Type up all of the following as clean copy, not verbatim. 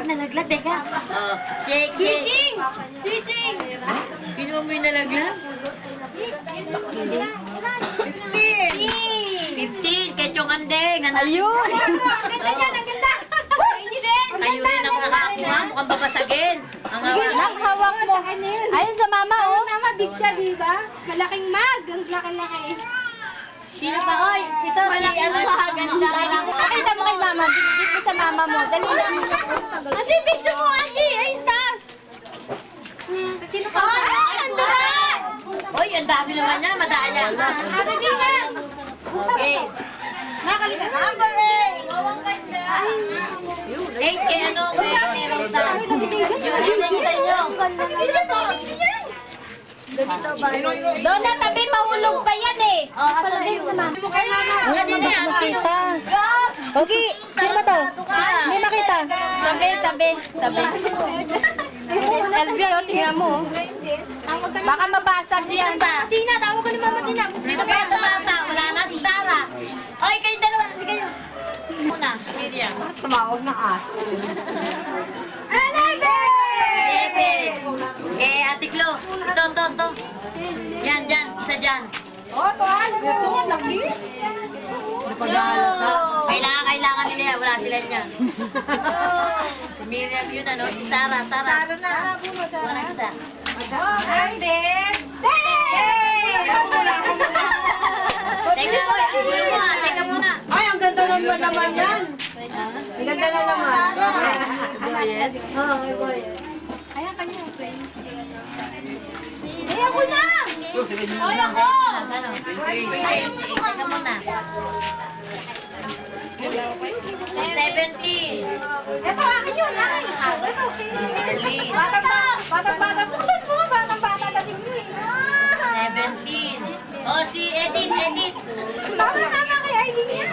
nalaglag, teka. Shake, shake. Switching! Switching! Kinuha mo yung nalaglag? 15, kay Chong Andeng. Ayun! Ang ganda niya, ang ganda! Ayun din! Kayo rin ang nakakuha, mukhang babasagin. Ang Lang, hawak mo. Ayun sa mama, oh. Mama, big siya, di ba? Malaking mag. Ang laki-laki. Sino pa? Oy, ito si ano maganda. Pakita mo kay mama. Dito mo sa mama mo. Dali lang. Ate, video mo, Ate. Ay, stars. Sino pa? Oy, ang dami naman niya, madaya. Ate, di na. Okay. Nakalita. Number 8. Wow, ang ganda. 8 kay ano, kay Rota. Doon na tabi, mahulog pa yan eh. Sabihin sa mama. Ganyan na yan, sino? Okay, sino ba to? May makita. Tabi, tabi, tabi. LV, oh, tingnan mo. Baka mabasag yan. Tina, tawag ko ni Mama Tina. Sino pa sa bata? Wala na, si Sarah. Oy, kayo dalawa, hindi kayo. Muna, si Miriam. Tumawag na aso. Bebe. Eh, Ate Glo. Ito. Yan, dyan. Isa dyan. Kailangan nila yan. Wala sila niya. Si Miriam yun, ano? Si Sarah. Sarah na. Wala isa. Teka muna. Ay, ang ganda naman yan. Ang ganda na naman. Oo, may boy. Ayan, kanya. Ay, ako na! Ay, ako! Ano? Teka muna. 17. Ito, akin yun, akin. Ito, Arlene. Batang-bata. Buksan mo, batang-bata. Dating mo eh. 17. Oh, si Edith. Sama kay Aileen yan.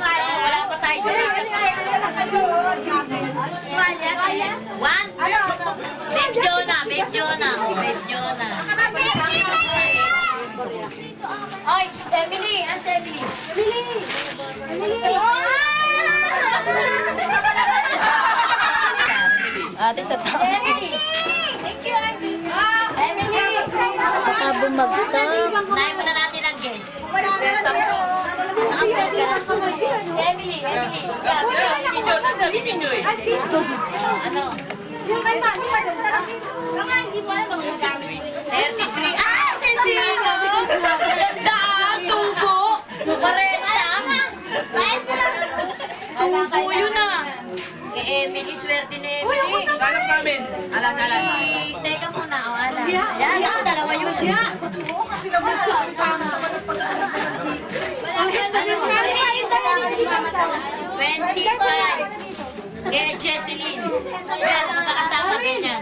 Oh, wala pa tayo doon. One? Babe Jonah. Oy, Emily. Asa Emily? Ate sa taas. Thank you, Emily. Baka bumagsak. Unahin muna natin ang guest. Emily. Ano? Yung kay Mami, baka hindi mo alam kung magagamit. 33. Ah! 33! Sandaan! Tubo! 40! Tubo yun ah! Kay Emily, swerte ni Emily. Hanap namin. Alan. Teka muna, o alam. Yan, ako, dalawa yun. Ang ganda din namin. 25. Kay Jesseline. Yan, magkakasama ganyan.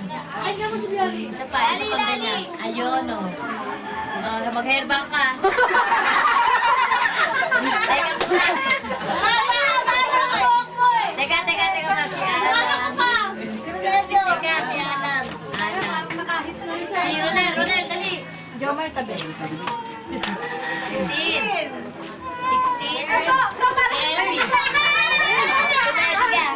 Isa pa ganyan. Ayun, o. Mag-hairbang ka. Teka muna. Teka muna si Alan. Teka, si Alan. Si Ronel, dali. Jomar tabi. 16. 16. Elby. Tumedi ka.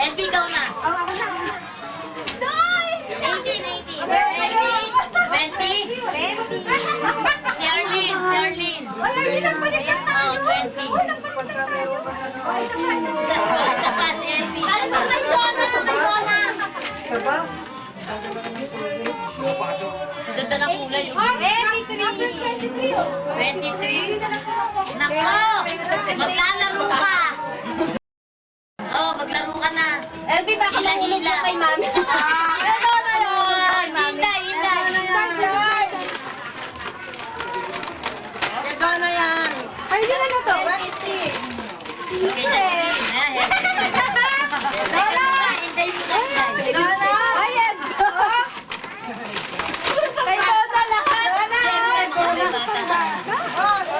Elby, ikaw na. 18. 20. Si Arlene. Oh, 20. Isa pa, si Elby. Ang ganda ng kulay. 23. Nako! Maglalaro ka! Oh, maglaro ka na. LB, baka mahulog ka kay Mami. Ikaw na yan. Ay, yun na to. Okay, Jasmine. Hinday mo na. Ayan. Kay Lola lahat. Siyempre, mga bata.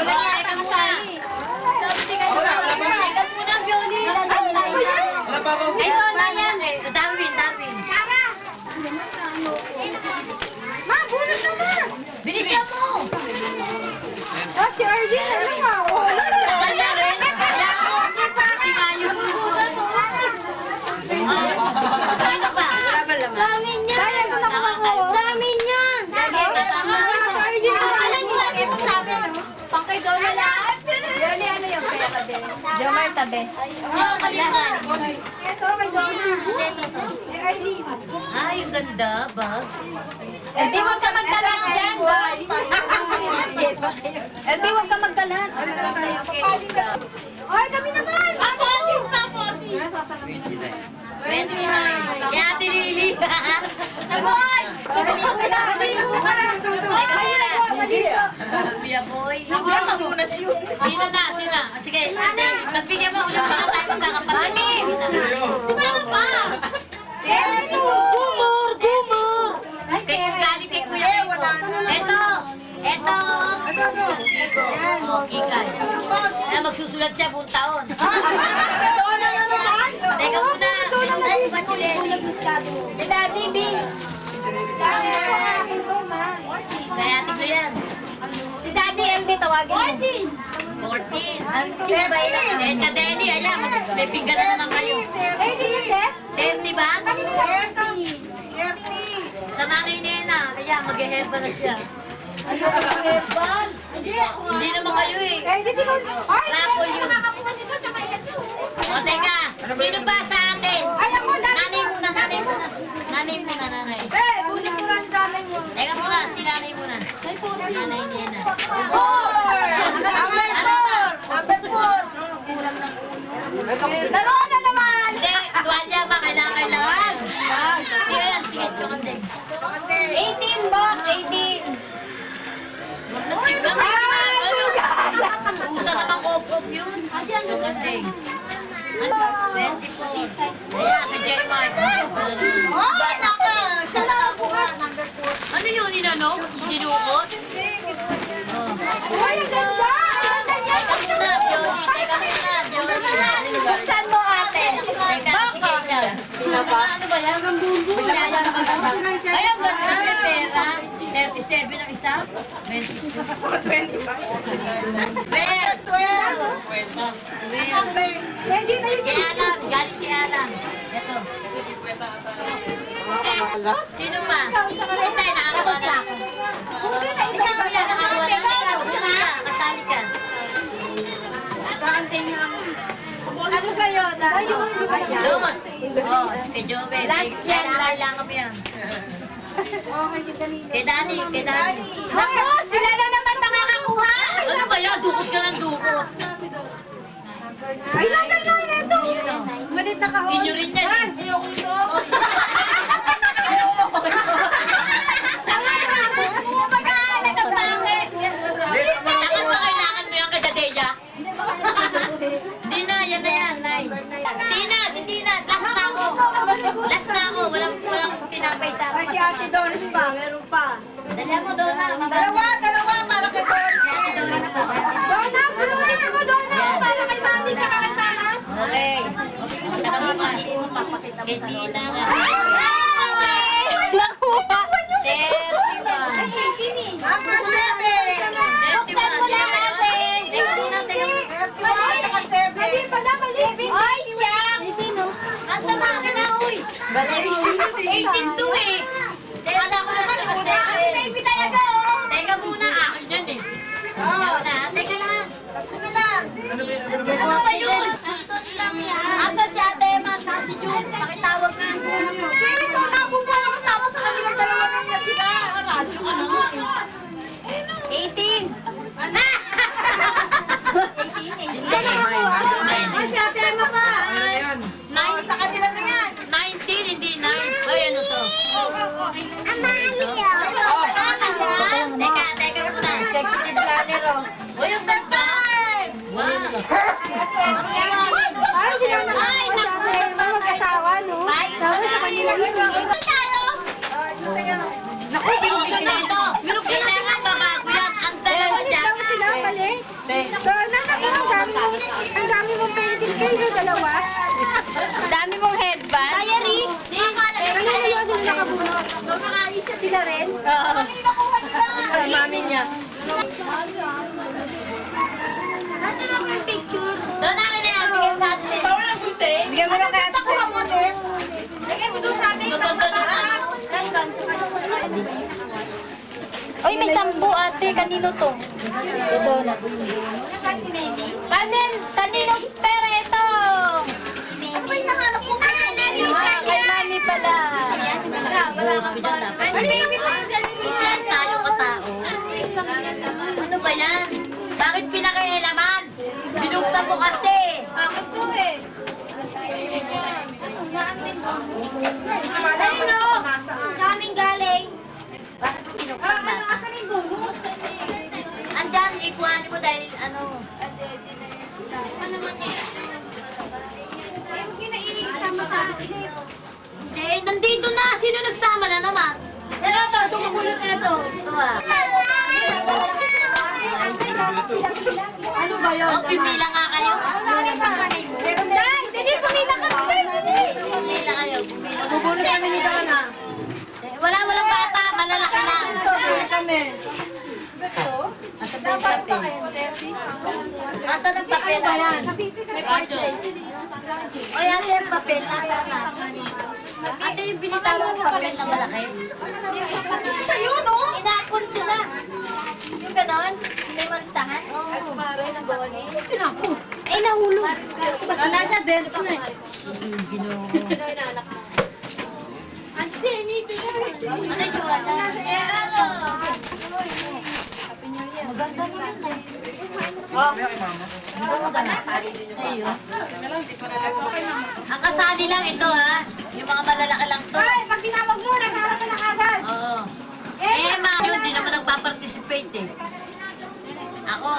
Teka muna. Teka muna, Bioli. Ay, Lola yan. Darwin. Ma, bonus naman. Bilisan mo. Si Arjen. Jomar, tabi. Sino kalimutan? Ay, ang ganda ba? LB, huwag ka magkalat dyan. LB, huwag ka magkalat. Ay, kami naman. 29. Kaya Ate Lily. Sabon! Kuya Boy. Magunas yun. Sino na? Sino na? Sige, ate, magbigyan mo ulit para tayo magkakapatid. Mami! Si Mama pa! Gumur! Galing kay Kuya Kiko. Eto. Oh, Kikay. Kaya magsusulat siya buong taon. Teka muna. Ay, Bachileli. Si Daddy Bing. Kaya tiglo yan. Si Daddy LB, tawagin mo. 14. Ang tibay na. Eh, Chadeli, ayan. May pinggan na naman kayo. Eh, di yun, Def. 10, ba? 30. Sa nanay niya na. Ayan, mag-headba na siya. Hindi naman kayo eh. Rapol yun. O, teka. Sino ba sa atin? Nanay muna. Nanay. Teka muna, si nanay muna. Nanay niya na. Dalawa na naman! Hindi, tuwalya ba? Kailangan. Sige yan, sige. Tsukandeng. 18, Bok. 18. Nagtignan mo naman. Usa naman kop-kop yun. Tsukandeng. 24. Ayan, kay J. Mark. Siya na ako nga. Ano yun, inano? Sinukot? Oh. Teka muna, Bioli. Buksan mo, ate. Teka, sige yan. Ano ba yan? Ay, ang ganda, may pera. 37 ang isa. 20. Ver! Kay Alan, galing kay Alan. Ito. Sino pa? Hintay, nakakuha na. Ikaw yan, nakakuha na. Sino ka? Kasali ka. Ano sa'yo? Dos. Oh, kay Jovel. Last yan, last. Kailangan mo yan. Kay Dani. Naku, sila na naman makakakuha. Ano ba yan? Dukot ka ng dukot. Ay, nagal na ito! Yun o. Malit na kahon. Inyo rin yan. Kailangan ba kailangan mo yan kay Dadeya? Hindi na, yan na yan, Nay. Si Tina, last na ako. Walang tinapay sa Ay, si akin. Ate Doris pa. Meron pa. Dala mo doon na. Dalawa para kay Doris. Si Ate Doris pa. Donna, pulutin mo, Donna. Para kay Mami tsaka kay Mama. Okay. Saka mo pa. Kay Tina nga. Nakuha. 31. Mama, 7. Buksan mo na, ate. Mali pa na, mali. Ay, siya. Nasa na akin na, uy. 18 to eh. Kala ko na tsaka 7. Baby talaga, oh. Teka muna, akin yan eh. Ayaw na. Teka lang. Ano ba yun? Asa si Ate Emma, saka si June. Pakitawag na. Dito, nakuha ako tapos sa kanilang dalawa na niya sila. Radyo ka na nga. 18. Ay, si Ate Emma pa. 9 sa kanila na yan. 19, hindi 9. Ay, ano to? Teka muna. Executive planner, oh. Uy, ang ganda. Wow. Ay, sila na. Ay, naku. Mag-asawa, no? Tapos sa kanila yun. Naku, binuksan na ito. Kailangan babago yan. Ang dalawa dyan. Sila, mali. Donna, ang dami mong pencil kayo, dalawa. Ang dami mong headband. Diary. Kanina yun, sila nakabunot. Sila rin? Oo. Mami niya. Nasa lang yung picture? Doon namin na yan. Bigyan sa atin. Bigyan mo lang kaya ito sa kamote. Tututo na ka. Uy, may sambu ate. Kanino to? Ito na. Tanim mo kasi. Ako po eh. Ayun o! Sa amin galing. Bakit mo kinuksan natin? Asan yung bungo? Andyan, ikuhanin mo dahil ano. Ano naman eh? Yung kinaiisama sa akin. Eh, nandito na. Sino nagsama na naman? Ito, tumukulot ito. Ito ah. Ano ba yun? Oh, pipila nga kayo. Day! Dali, pumila ka! Pumila kayo. Pumila. Bubulot kami ni Donna. Eh, walang bata. Malalaki lang. Ito, bubulot kami. Nasaan ang papel? Ano ba yan? May portrait. O yan yung papel. Nasaan na? Ate yung binitaw ng papel na malaki. Sa'yo, no? Inakon ko na. Yung ganon? May malistahan? Eh, nahulog. Wala niya, din po eh. Ano yung tsura niya? Eh, ano? Ayun. Ang kasali lang ito ha. Yung mga malalaki lang to. Ay, pag tinawag mo, nagharap ka na kagad. Oo. Eh, yun, di naman nagpa-participate eh. Ako.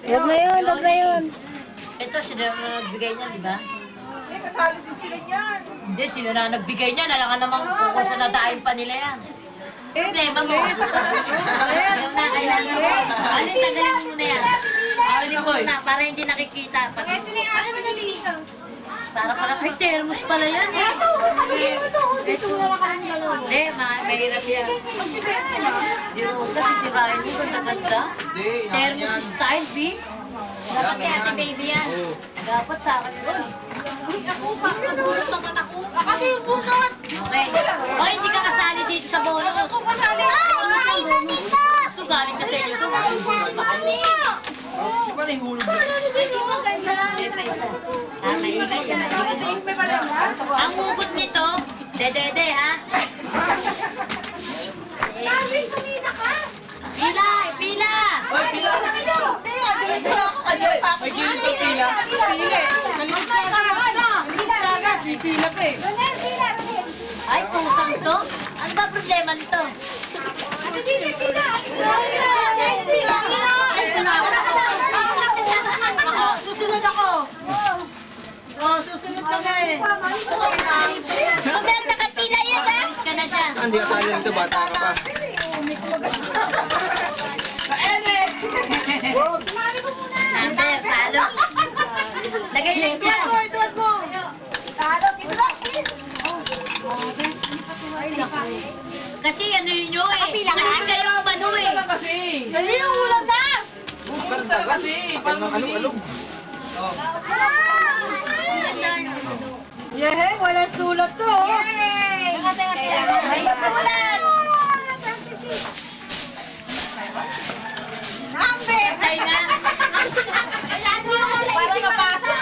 Huwag na yun, huwag na yun. Ito, sila ang nagbigay niya, di ba? Eh, kasali din sila niyan. Hindi, sila na nagbigay niya. Nalaka namang kung sa nadaing pa nila yan. Problema mo. Ayaw na, kailangan mo. Alin, tagalin mo muna yan. Alin mo na, para hindi nakikita. Pag, Ano ba dali? para pala, ay, thermos pala yan eh. Dito wala ka ng dalawa. Hindi, mahirap yan. Di Rose, kasi sirain mo, ganda-ganda. Thermos style, B. Dapat kay ate baby yan. Dapat sa akin yun. Ako pa, nabulot naman ako. Kasi yung bunot. Okay. O, hindi ka kasali dito sa bonus. Ako kasali. Ay, nandito. Gusto galing na sa inyo to. Magbubunot pa kayo. Hindi maganda. Eh, pa isa. Ah, maingay yan. Ang hugot nito, dede ha? Sabi, kumita ka. Pila, pila! Pipila pa eh. Ay, pusang to? Ano ba problema nito? Susunod ako. Oh, susunod ka na eh. Model, nakapila yan ha. Alis ka na dyan. Hindi ka sali lang ito, bata ka pa. Number, talo. Lagay lang dyan. Tuwad mo. Talo, dito lang. Kasi ano yun yun eh. Kasi kayo ang ano eh. Kasi. Dali yung ulan na. Maganda kasi. Along-along. Yeah, walang sulat to. May ulan. Patay na. Para napasa.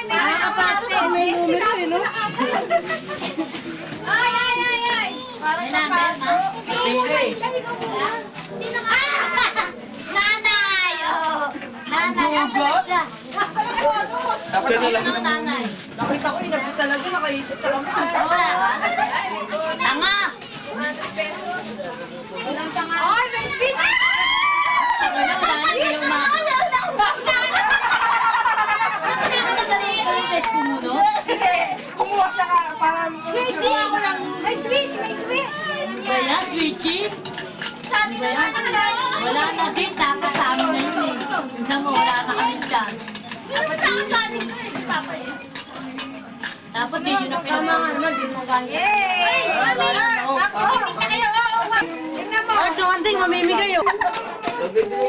Nakapasok. May numero eh, no? Ay, ay, ay, ay. May number, ha? Nanay! Oh. Nanay, asa na siya? Dapat na lang. Ano nanay? Nakita ko, inabot talaga. Nakaisip talaga. Wala ka? Tanga! Ay, may speech. Tanga na, wala na yung mga... Kumuha siya ka para... Switchy. May switch, may switch. Kaya, switchy? Sa atin naman ang galing. Wala na din, dapat sa amin na yun eh. Tignan mo, wala na kami chance. Dapat yun galing na eh, Papa eh. Dapat yun yung pinag- Yay! Mami! Ako! Tingnan kayo! Tingnan mo! Ah, John, mamimigay yun. Mamimigay.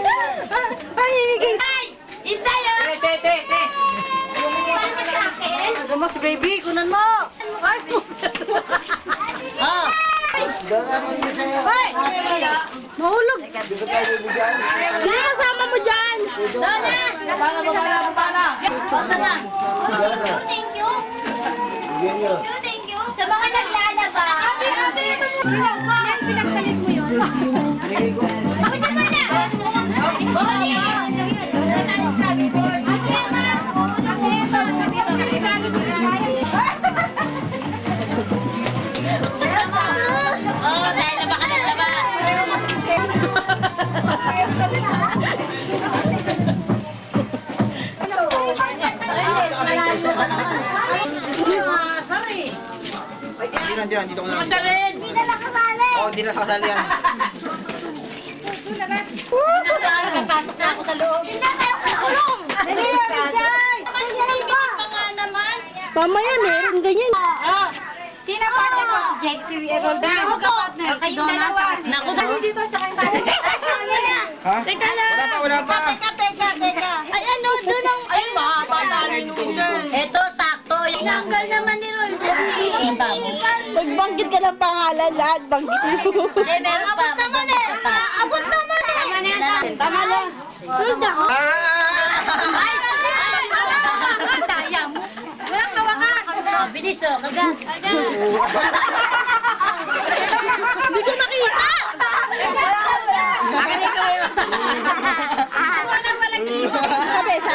Ay! Hintay ah! Para sa akin? Gumas, baby. Kunan mo. Ay, Oh! Ay! Mahulog. Sino kasama mo dyan? Dona! Basta na! Thank you! Thank you! Sa mga naglalaba! Yan, pinagpalit mo yun. Ako naman na! dyan. Dito ko na lang. Rin. Hindi na nakasali. Oo, hindi na kasali yan. Napasok na ako sa loob. Hindi na tayo kakulong. Dali, Vijay. Bibigyan pa nga naman. Mamaya meron ganyan. Sino partner ko? Si Jake, si Roldan. Ako po. Si Donald. Naku, sa Dito, tsaka yung tayo. Ha? Teka lang. Wala pa. Teka. Ay, ano, doon ang... ay, makapatalo yung isa. Ito, sakto. Yung Tinanggal naman ni Roldan. Magbanggit ka ng pangalan lahat. Banggit mo. meron pa. Naman eh. Abot naman eh. Tama lang. Roldan. Ay, daya mo. Walang kawakan. Bilis, oh. Kagat. Hindi ko nakita. Bakit ikaw yun? Sabi, sa